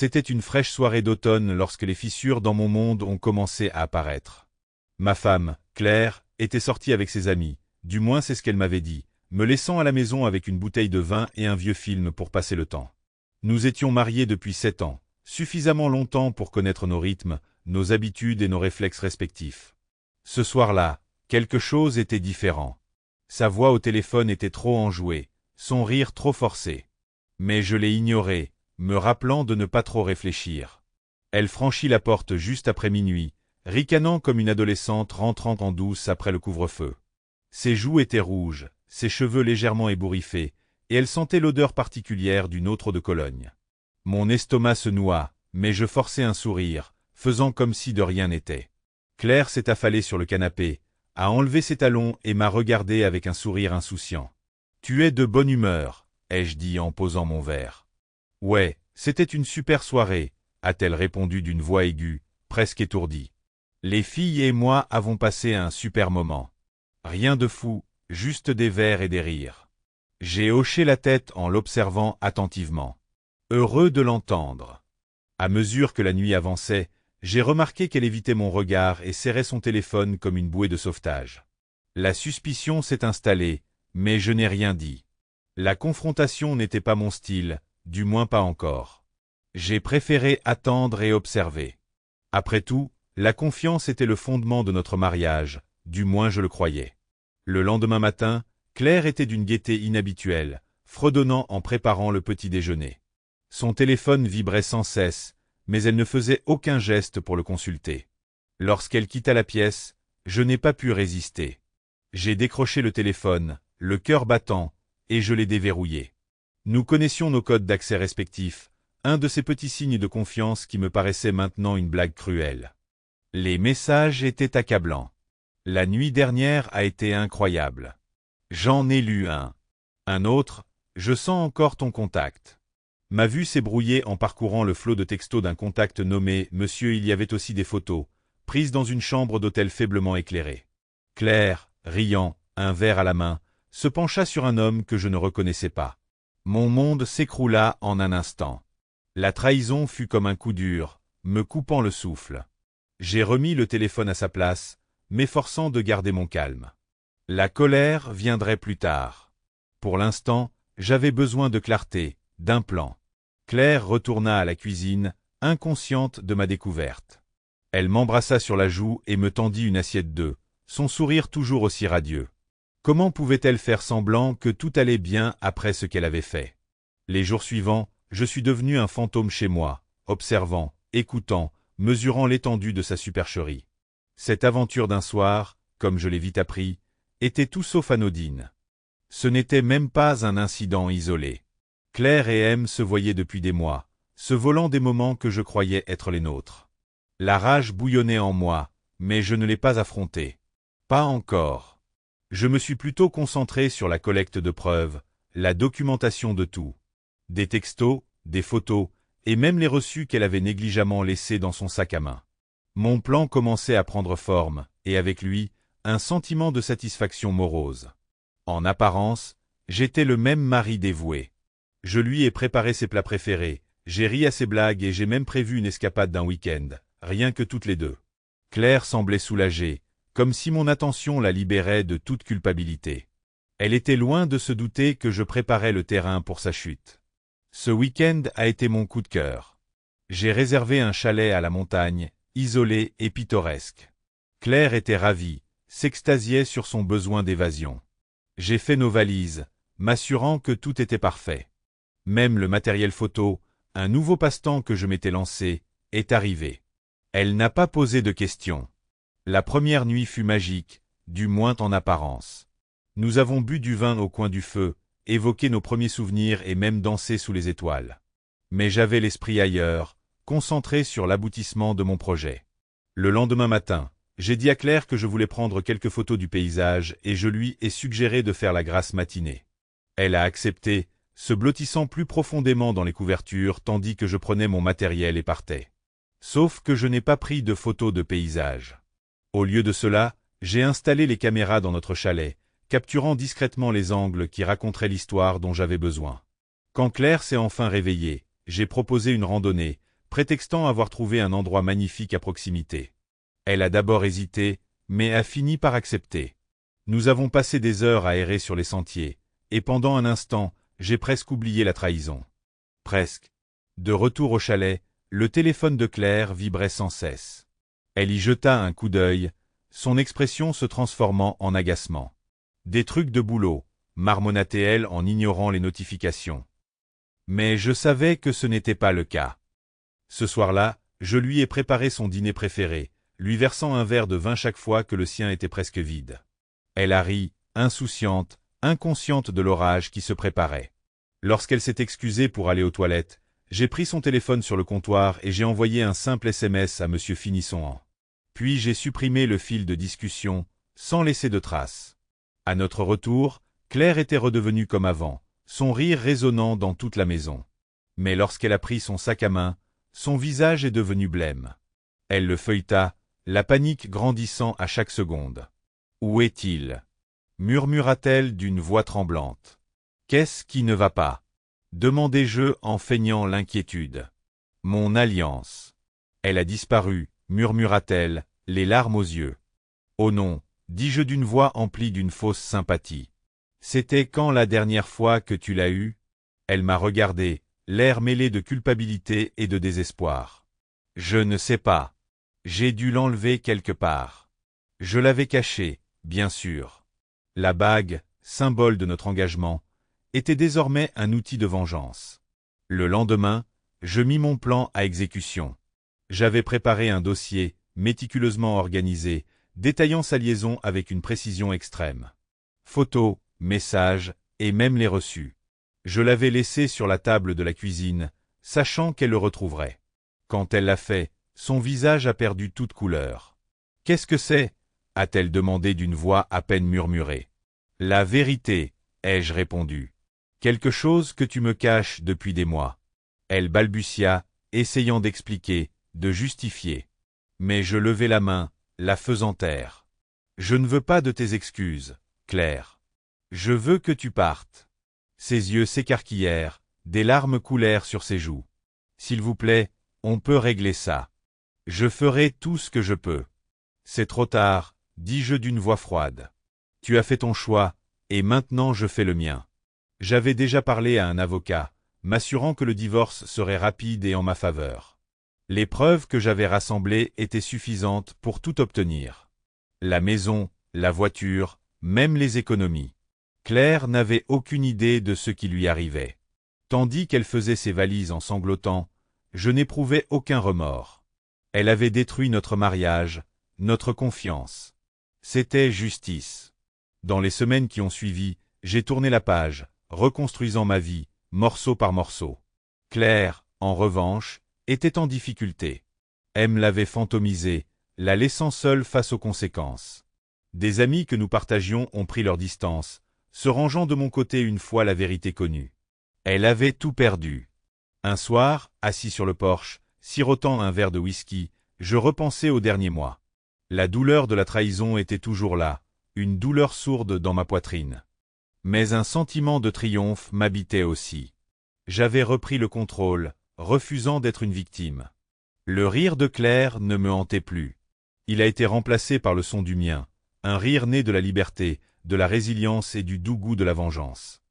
C'était une fraîche soirée d'automne lorsque les fissures dans mon monde ont commencé à apparaître. Ma femme, Claire, était sortie avec ses amis, du moins c'est ce qu'elle m'avait dit, me laissant à la maison avec une bouteille de vin et un vieux film pour passer le temps. Nous étions mariés depuis 7 ans, suffisamment longtemps pour connaître nos rythmes, nos habitudes et nos réflexes respectifs. Ce soir-là, quelque chose était différent. Sa voix au téléphone était trop enjouée, son rire trop forcé. Mais je l'ai ignoré, me rappelant de ne pas trop réfléchir. Elle franchit la porte juste après minuit, ricanant comme une adolescente rentrant en douce après le couvre-feu. Ses joues étaient rouges, ses cheveux légèrement ébouriffés, et elle sentait l'odeur particulière d'une autre eau de Cologne. Mon estomac se noua, mais je forçai un sourire, faisant comme si de rien n'était. Claire s'est affalée sur le canapé, a enlevé ses talons et m'a regardé avec un sourire insouciant. « Tu es de bonne humeur », ai-je dit en posant mon verre. « Ouais, c'était une super soirée », a-t-elle répondu d'une voix aiguë, presque étourdie. « Les filles et moi avons passé un super moment. Rien de fou, juste des verres et des rires. » J'ai hoché la tête en l'observant attentivement. Heureux de l'entendre. À mesure que la nuit avançait, j'ai remarqué qu'elle évitait mon regard et serrait son téléphone comme une bouée de sauvetage. La suspicion s'est installée, mais je n'ai rien dit. La confrontation n'était pas mon style, du moins pas encore. J'ai préféré attendre et observer. Après tout, la confiance était le fondement de notre mariage, du moins je le croyais. Le lendemain matin, Claire était d'une gaieté inhabituelle, fredonnant en préparant le petit déjeuner. Son téléphone vibrait sans cesse, mais elle ne faisait aucun geste pour le consulter. Lorsqu'elle quitta la pièce, je n'ai pas pu résister. J'ai décroché le téléphone, le cœur battant, et je l'ai déverrouillé. Nous connaissions nos codes d'accès respectifs, un de ces petits signes de confiance qui me paraissait maintenant une blague cruelle. Les messages étaient accablants. La nuit dernière a été incroyable. J'en ai lu un. Un autre, je sens encore ton contact. Ma vue s'est brouillée en parcourant le flot de textos d'un contact nommé « Monsieur ». Il y avait aussi des photos, prises dans une chambre d'hôtel faiblement éclairée. Claire, riant, un verre à la main, se pencha sur un homme que je ne reconnaissais pas. Mon monde s'écroula en un instant. La trahison fut comme un coup dur, me coupant le souffle. J'ai remis le téléphone à sa place, m'efforçant de garder mon calme. La colère viendrait plus tard. Pour l'instant, j'avais besoin de clarté, d'un plan. Claire retourna à la cuisine, inconsciente de ma découverte. Elle m'embrassa sur la joue et me tendit une assiette d'œufs, son sourire toujours aussi radieux. Comment pouvait-elle faire semblant que tout allait bien après ce qu'elle avait fait? Les jours suivants, je suis devenu un fantôme chez moi, observant, écoutant, mesurant l'étendue de sa supercherie. Cette aventure d'un soir, comme je l'ai vite appris, était tout sauf anodine. Ce n'était même pas un incident isolé. Claire et M se voyaient depuis des mois, se volant des moments que je croyais être les nôtres. La rage bouillonnait en moi, mais je ne l'ai pas affrontée. Pas encore. Je me suis plutôt concentré sur la collecte de preuves, la documentation de tout. Des textos, des photos, et même les reçus qu'elle avait négligemment laissés dans son sac à main. Mon plan commençait à prendre forme, et avec lui, un sentiment de satisfaction morose. En apparence, j'étais le même mari dévoué. Je lui ai préparé ses plats préférés, j'ai ri à ses blagues et j'ai même prévu une escapade d'un week-end, rien que toutes les deux. Claire semblait soulagée, comme si mon attention la libérait de toute culpabilité. Elle était loin de se douter que je préparais le terrain pour sa chute. Ce week-end a été mon coup de cœur. J'ai réservé un chalet à la montagne, isolé et pittoresque. Claire était ravie, s'extasiait sur son besoin d'évasion. J'ai fait nos valises, m'assurant que tout était parfait. Même le matériel photo, un nouveau passe-temps que je m'étais lancé, est arrivé. Elle n'a pas posé de questions. La première nuit fut magique, du moins en apparence. Nous avons bu du vin au coin du feu, évoqué nos premiers souvenirs et même dansé sous les étoiles. Mais j'avais l'esprit ailleurs, concentré sur l'aboutissement de mon projet. Le lendemain matin, j'ai dit à Claire que je voulais prendre quelques photos du paysage et je lui ai suggéré de faire la grasse matinée. Elle a accepté, se blottissant plus profondément dans les couvertures tandis que je prenais mon matériel et partais. Sauf que je n'ai pas pris de photos de paysage. Au lieu de cela, j'ai installé les caméras dans notre chalet, capturant discrètement les angles qui raconteraient l'histoire dont j'avais besoin. Quand Claire s'est enfin réveillée, j'ai proposé une randonnée, prétextant avoir trouvé un endroit magnifique à proximité. Elle a d'abord hésité, mais a fini par accepter. Nous avons passé des heures à errer sur les sentiers, et pendant un instant, j'ai presque oublié la trahison. Presque. De retour au chalet, le téléphone de Claire vibrait sans cesse. Elle y jeta un coup d'œil, son expression se transformant en agacement. Des trucs de boulot, marmonna-t-elle en ignorant les notifications. Mais je savais que ce n'était pas le cas. Ce soir-là, je lui ai préparé son dîner préféré, lui versant un verre de vin chaque fois que le sien était presque vide. Elle a ri, insouciante, inconsciente de l'orage qui se préparait. Lorsqu'elle s'est excusée pour aller aux toilettes, j'ai pris son téléphone sur le comptoir et j'ai envoyé un simple SMS à M. Finisson. Puis j'ai supprimé le fil de discussion, sans laisser de traces. À notre retour, Claire était redevenue comme avant, son rire résonnant dans toute la maison. Mais lorsqu'elle a pris son sac à main, son visage est devenu blême. Elle le feuilleta, la panique grandissant à chaque seconde. « Où est-il » murmura-t-elle d'une voix tremblante. « Qu'est-ce qui ne va pas » demandai-je en feignant l'inquiétude. « Mon alliance. » Elle a disparu, murmura-t-elle, les larmes aux yeux. « Oh non » dis-je d'une voix emplie d'une fausse sympathie. « C'était quand la dernière fois que tu l'as eue » Elle m'a regardé, l'air mêlé de culpabilité et de désespoir. « Je ne sais pas. J'ai dû l'enlever quelque part. Je l'avais cachée, bien sûr. » La bague, symbole de notre engagement, était désormais un outil de vengeance. Le lendemain, je mis mon plan à exécution. J'avais préparé un dossier, méticuleusement organisé, détaillant sa liaison avec une précision extrême. Photos, messages, et même les reçus. Je l'avais laissé sur la table de la cuisine, sachant qu'elle le retrouverait. Quand elle l'a fait, son visage a perdu toute couleur. « Qu'est-ce que c'est » a-t-elle demandé d'une voix à peine murmurée. « La vérité, ai-je répondu. Quelque chose que tu me caches depuis des mois. » Elle balbutia, essayant d'expliquer, de justifier. Mais je levai la main, la faisant taire. « Je ne veux pas de tes excuses, Claire. Je veux que tu partes. » Ses yeux s'écarquillèrent, des larmes coulèrent sur ses joues. « S'il vous plaît, on peut régler ça. Je ferai tout ce que je peux. »« C'est trop tard, » dis-je d'une voix froide. « Tu as fait ton choix, et maintenant je fais le mien. » J'avais déjà parlé à un avocat, m'assurant que le divorce serait rapide et en ma faveur. Les preuves que j'avais rassemblées étaient suffisantes pour tout obtenir. La maison, la voiture, même les économies. Claire n'avait aucune idée de ce qui lui arrivait. Tandis qu'elle faisait ses valises en sanglotant, je n'éprouvais aucun remords. Elle avait détruit notre mariage, notre confiance. C'était justice. Dans les semaines qui ont suivi, j'ai tourné la page, reconstruisant ma vie, morceau par morceau. Claire, en revanche, était en difficulté. M l'avait fantomisée, la laissant seule face aux conséquences. Des amis que nous partagions ont pris leur distance, se rangeant de mon côté une fois la vérité connue. Elle avait tout perdu. Un soir, assis sur le porche, sirotant un verre de whisky, je repensais aux derniers mois. La douleur de la trahison était toujours là, une douleur sourde dans ma poitrine. Mais un sentiment de triomphe m'habitait aussi. J'avais repris le contrôle, refusant d'être une victime. Le rire de Claire ne me hantait plus. Il a été remplacé par le son du mien, un rire né de la liberté, de la résilience et du doux goût de la vengeance.